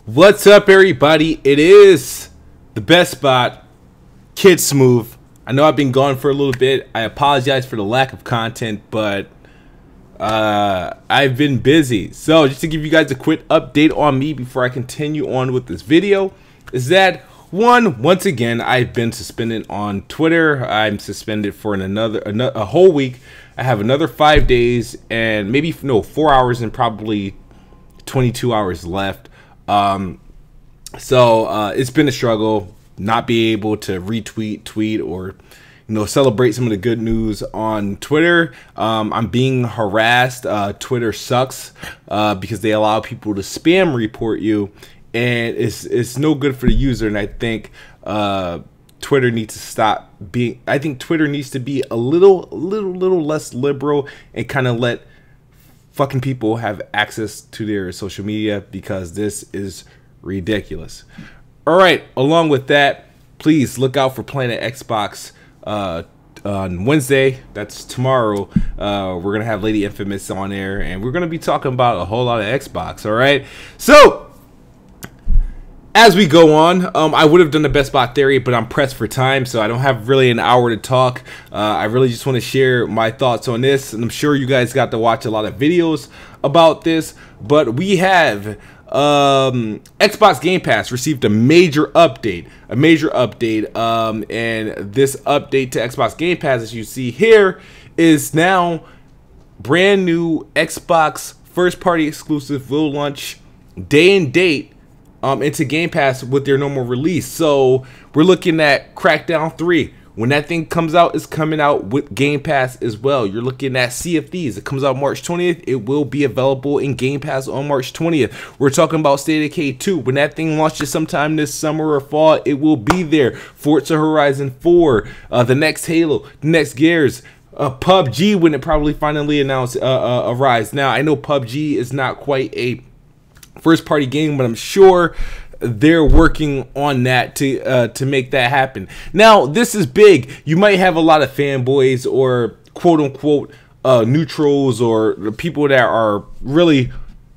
What's up, everybody? It is the best spot, KidSmoove. I know I've been gone for a little bit. I apologize for the lack of content, but I've been busy. So just to give you guys a quick update on me before I continue on with this video, is that once again, I've been suspended on Twitter. I'm suspended for a whole week. I have another 5 days and maybe 4 hours and probably 22 hours left. It's been a struggle not being able to retweet, tweet, or celebrate some of the good news on Twitter. I'm being harassed. Twitter sucks because they allow people to spam report you, and it's no good for the user. And I think Twitter needs to stop being. I think Twitter needs to be a little less liberal and kind of let fucking people have access to their social media, because this is ridiculous. All right, along with that, please look out for Planet Xbox on Wednesday. That's tomorrow. We're gonna have Lady Infamous on there, and we're gonna be talking about a whole lot of Xbox. All right, so as we go on, I would have done the best spot theory, but I'm pressed for time, so I don't have really an hour to talk. I really just want to share my thoughts on this, and I'm sure you guys got to watch a lot of videos about this, but we have Xbox Game Pass received a major update, and this update to Xbox Game Pass, as you see here, is now brand new Xbox first party exclusive will launch day and date into Game Pass with their normal release. So we're looking at Crackdown 3. When that thing comes out, it's coming out with Game Pass as well. You're looking at Sea of Thieves. It comes out March 20th. It will be available in Game Pass on March 20th. We're talking about State of Decay 2. When that thing launches sometime this summer or fall, it will be there. Forza Horizon 4, the next Halo, the next Gears, PUBG, when it probably finally announced arrives. Now, I know PUBG is not quite a first party game, but I'm sure they're working on that to make that happen. Now, this is big. You might have a lot of fanboys or quote unquote neutrals, or people that are really,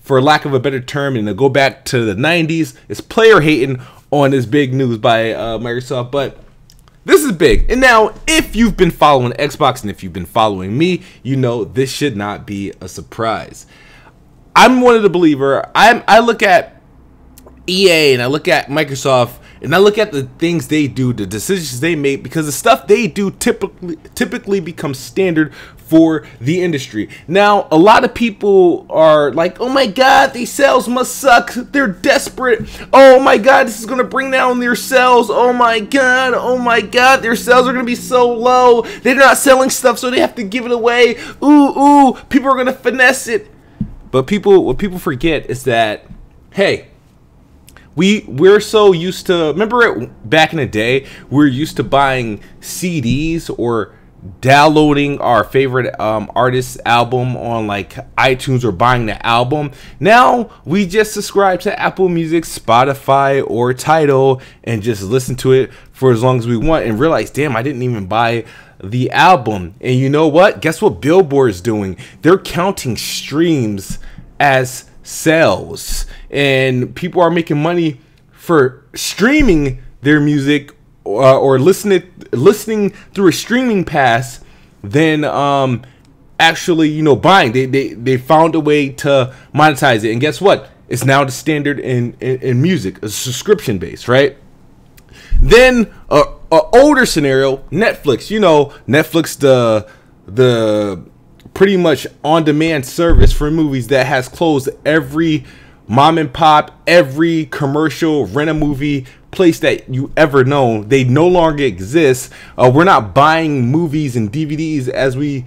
for lack of a better term, and to go back to the 90s, is player hating on this big news by Microsoft. But this is big. And now, if you've been following Xbox and if you've been following me, you know this should not be a surprise. I'm one of the believer. I look at EA and I look at Microsoft and I look at the things they do, the decisions they make, because the stuff they do typically becomes standard for the industry. Now, a lot of people are like, oh my god, these sales must suck, they're desperate, oh my god, this is gonna bring down their sales, oh my god, their sales are gonna be so low, they're not selling stuff so they have to give it away, ooh, people are gonna finesse it. But what people forget is that, hey, we're so used to, remember back in the day, we're used to buying CDs or downloading our favorite artist's album on like iTunes, or buying the album. Now we just subscribe to Apple Music, Spotify, or Tidal and just listen to it for as long as we want, and realize, damn, I didn't even buy the album. And you know what? Guess what Billboard's doing? They're counting streams as sales, and people are making money for streaming their music or listening through a streaming pass than actually buying. They found a way to monetize it, and guess what? It's now the standard in music, a subscription base, right? Then a older scenario, Netflix. Netflix, the pretty much on-demand service for movies that has closed every mom and pop, every commercial, rent a movie place that you ever know. They no longer exist. We're not buying movies and DVDs as we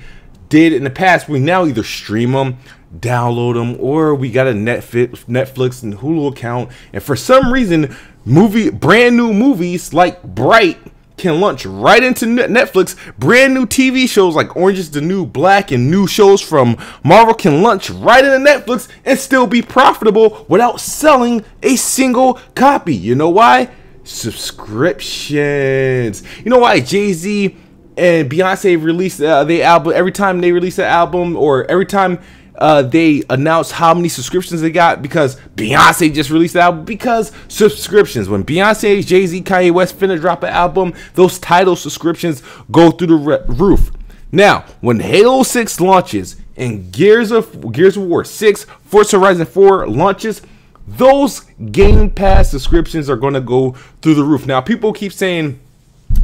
did in the past. We now either stream them, download them, or we got a Netflix and Hulu account. And for some reason, brand new movies like Bright can launch right into Netflix. Brand new TV shows like Orange is the New Black and new shows from Marvel can launch right into Netflix and still be profitable without selling a single copy. You know why? Subscriptions. You know why Jay-Z and Beyonce release the album? Every time they release an album, or every time they announced how many subscriptions they got because Beyonce just released the album. Because subscriptions, when Beyonce, Jay-Z, Kanye West finna drop an album, those title subscriptions go through the roof. Now, when Halo 6 launches and Gears of War 6, Forza Horizon 4 launches, those Game Pass subscriptions are going to go through the roof. Now, people keep saying,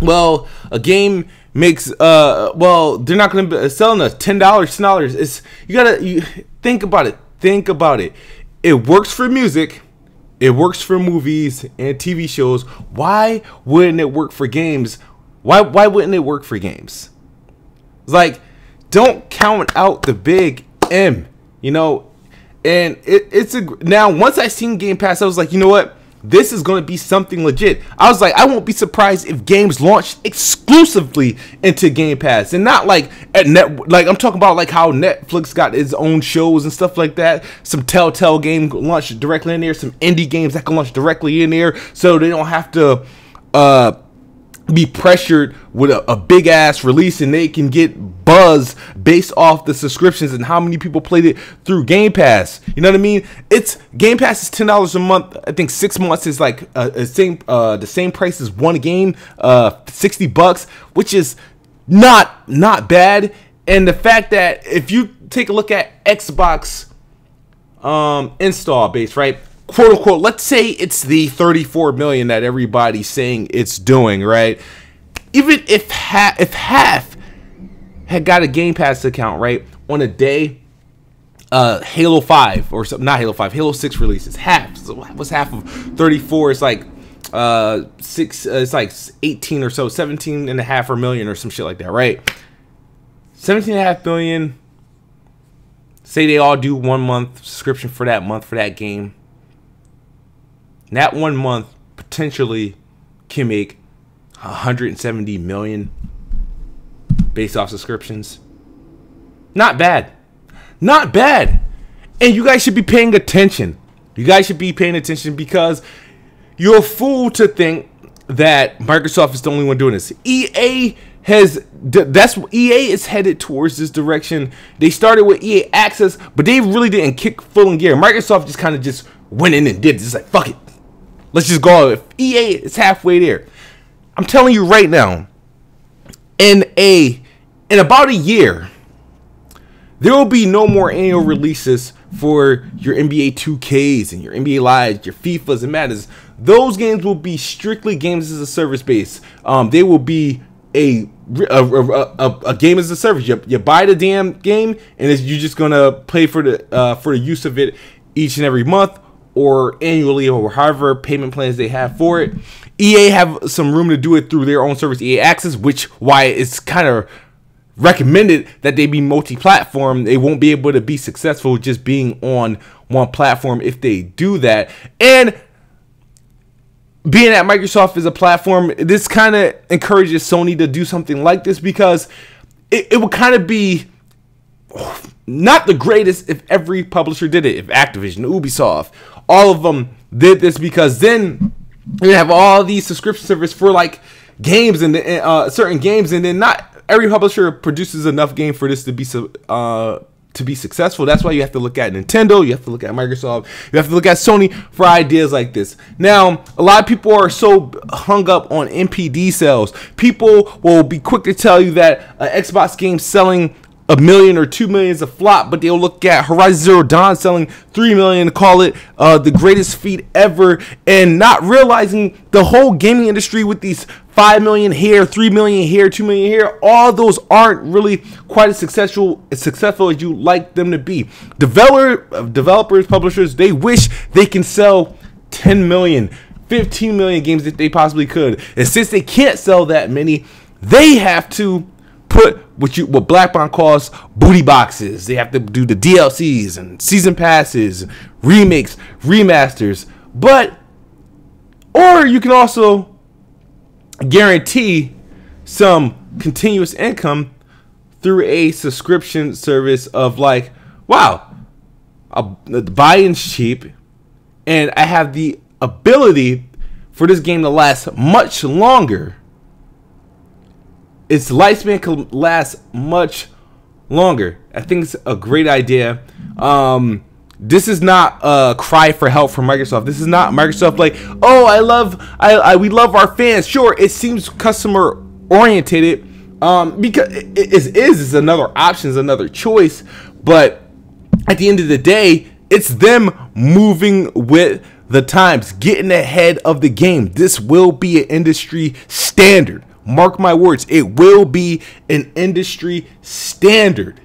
well, a game makes well, they're not going to be selling us $10. It's you think about it. It works for music, it works for movies and TV shows. Why wouldn't it work for games? Why wouldn't it work for games? It's like, don't count out the big M, you know. And now once I seen Game Pass, I was like, you know what? This is going to be something legit. I was like, I won't be surprised if games launch exclusively into Game Pass and not like like I'm talking about like how Netflix got its own shows and stuff like that. Some Telltale game launched directly in there. Some indie games that can launch directly in there, so they don't have to be pressured with a big ass release, and they can get buzz based off the subscriptions and how many people played it through Game Pass. You know what I mean? It's Game Pass is $10 a month. I think 6 months is like the same price as one game, $60, which is not bad. And the fact that if you take a look at Xbox install base, right? Quote unquote, let's say it's the 34 million that everybody's saying it's doing, right? Even if half had got a Game Pass account, right, on a day Halo 5 or something, not Halo 5, Halo 6 releases, half. So what's half of 34? It's like it's like 18 or so, 17 and a half or million or some shit like that, right? 17 and a half billion. Say they all do 1 month subscription for that game. That 1 month potentially can make 170 million based off subscriptions. Not bad. Not bad. And you guys should be paying attention. You guys should be paying attention because you're a fool to think that Microsoft is the only one doing this. EA is headed towards this direction. They started with EA Access, but they really didn't kick full in gear. Microsoft just kind of just went in and did it. It's like, fuck it. Let's just go. If EA is halfway there, I'm telling you right now, in about a year, there will be no more annual releases for your NBA 2Ks and your NBA Lives, your FIFAs and Maddens. Those games will be strictly games as a service base. They will be a game as a service. You buy the damn game, and you're just gonna pay for the use of it each and every month, or annually, or however payment plans they have for it. EA have some room to do it through their own service, EA Access, which why it's kind of recommended that they be multi-platform. They won't be able to be successful just being on one platform if they do that. And being that Microsoft is a platform, this kind of encourages Sony to do something like this, because it would kind of be not the greatest if every publisher did it. If Activision, Ubisoft, all of them did this, because then you have all these subscription service for like games and certain games, and then not every publisher produces enough game for this to be successful. That's why you have to look at Nintendo, you have to look at Microsoft, you have to look at Sony for ideas like this. Now, a lot of people are so hung up on NPD sales. People will be quick to tell you that an Xbox game selling 1 million or 2 million is a flop, but they'll look at Horizon Zero Dawn selling 3 million and call it the greatest feat ever, and not realizing the whole gaming industry with these 5 million here, 3 million here, 2 million here, all those aren't really quite as successful as you like them to be. Developers, publishers, they wish they can sell 10 million, 15 million games if they possibly could, and since they can't sell that many, they have to put what Blackbound calls booty boxes. They have to do the DLCs and season passes, remakes, remasters. Or you can also guarantee some continuous income through a subscription service of like, wow, the buy-in's cheap, and I have the ability for this game to last much longer. Its lifespan can last much longer. I think it's a great idea. This is not a cry for help from Microsoft. This is not Microsoft like, oh, we love our fans. Sure, it seems customer orientated, because it is another option, is another choice. But at the end of the day, it's them moving with the times, getting ahead of the game. This will be an industry standard. Mark my words, it will be an industry standard.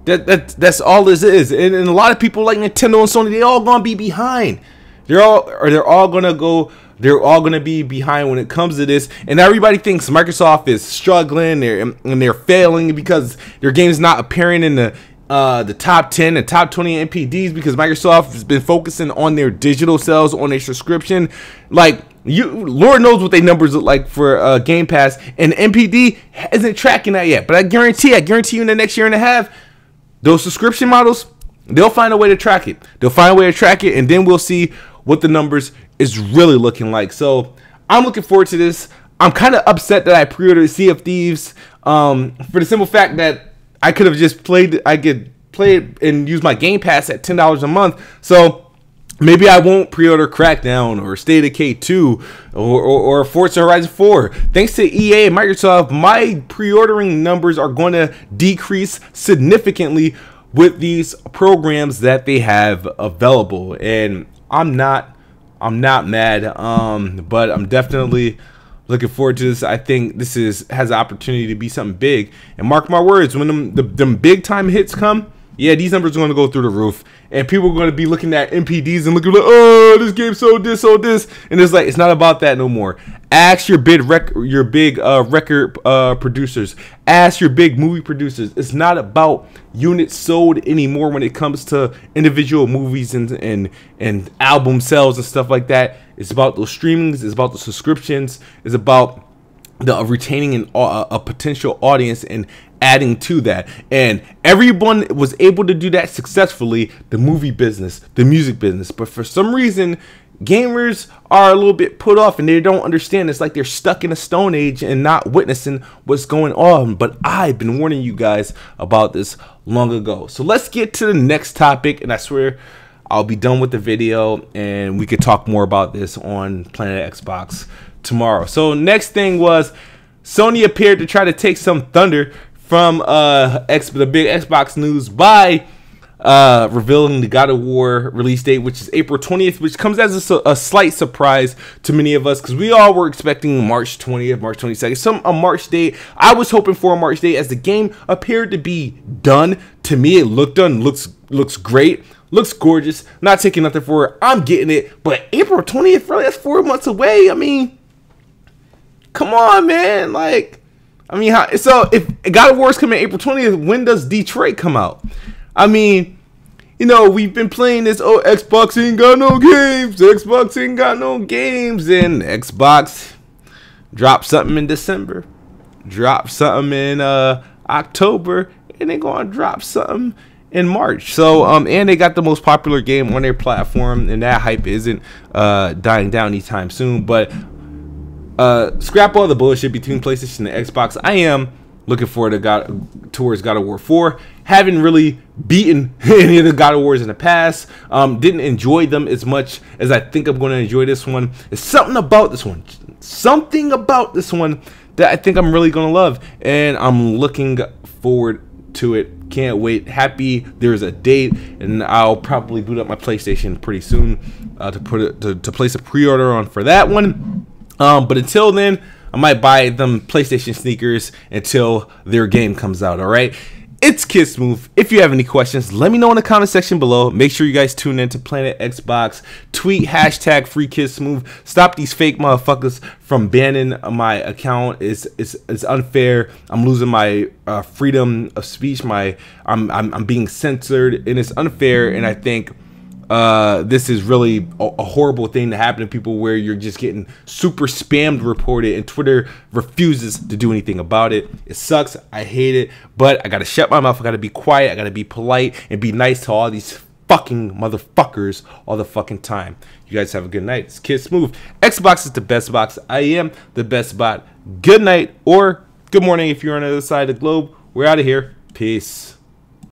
That's all this is. And a lot of people like Nintendo and Sony, they all gonna be behind. They're all gonna be behind when it comes to this. And everybody thinks Microsoft is struggling, they're failing because their game's not appearing in the top 10 and top 20 NPDs, because Microsoft has been focusing on their digital sales, on their subscription. Like, Lord knows what their numbers look like for Game Pass, and NPD isn't tracking that yet. But I guarantee you in the next year and a half, those subscription models, they'll find a way to track it. And then we'll see what the numbers is really looking like. So I'm looking forward to this. I'm kind of upset that I pre-ordered Sea of Thieves, for the simple fact that I could have just I could play it and use my Game Pass at $10 a month. So maybe I won't pre-order Crackdown or State of Decay 2 or Forza Horizon 4. Thanks to EA and Microsoft, my pre-ordering numbers are going to decrease significantly with these programs that they have available. And I'm not mad, but I'm definitely looking forward to this. I think this has the opportunity to be something big. And mark my words, when them big time hits come, yeah, these numbers are going to go through the roof, and people are going to be looking at NPDs and looking like, oh, this game sold this, and it's like, it's not about that no more. Ask your big record producers, ask your big movie producers. It's not about units sold anymore when it comes to individual movies and album sales and stuff like that. It's about those streamings. It's about the subscriptions. It's about the retaining a potential audience and adding to that. And everyone was able to do that successfully, the movie business, the music business. But for some reason, gamers are a little bit put off and they don't understand. It's like they're stuck in a stone age and not witnessing what's going on. But I've been warning you guys about this long ago. So let's get to the next topic, and I swear I'll be done with the video and we could talk more about this on Planet Xbox tomorrow. So next thing was Sony appeared to try to take some thunder from the big Xbox news by revealing the God of War release date, which is April 20th, which comes as a slight surprise to many of us, because we all were expecting March 20th, March 22nd, a March date. I was hoping for a March date, as the game appeared to be done. To me, it looked done, looks great, looks gorgeous. Not taking nothing for it. I'm getting it, but April 20th, really, that's 4 months away. I mean, come on, man. Like, I mean, so if God of War is coming April 20th, when does Detroit come out? I mean, you know, we've been playing this, oh, Xbox ain't got no games. Xbox ain't got no games. And Xbox dropped something in December, dropped something in October, and they're going to drop something in March. So, and they got the most popular game on their platform, and that hype isn't dying down anytime soon. But scrap all the bullshit between PlayStation and Xbox. I am looking forward towards God of War 4. Haven't really beaten any of the God of Wars in the past. Didn't enjoy them as much as I think I'm going to enjoy this one. There's something about this one that I think I'm really going to love, and I'm looking forward to it. Can't wait. Happy there's a date, and I'll probably boot up my PlayStation pretty soon to place a pre-order on for that one. But until then, I might buy them PlayStation sneakers until their game comes out. All right. It's KidSmoove. If you have any questions, let me know in the comment section below. Make sure you guys tune in to Planet Xbox. Tweet hashtag free KidSmoove. Stop these fake motherfuckers from banning my account. It's unfair. I'm losing my freedom of speech. I'm being censored, and it's unfair. And I think this is really a horrible thing to happen to people, where you're just getting super spammed reported and Twitter refuses to do anything about it. It sucks. I hate it, but I gotta shut my mouth. I gotta be quiet. I gotta be polite and be nice to all these fucking motherfuckers all the fucking time. You guys have a good night. It's KidSmoove. Xbox is the best box. I am the best bot. Good night or good morning if you're on the other side of the globe. We're out of here. Peace.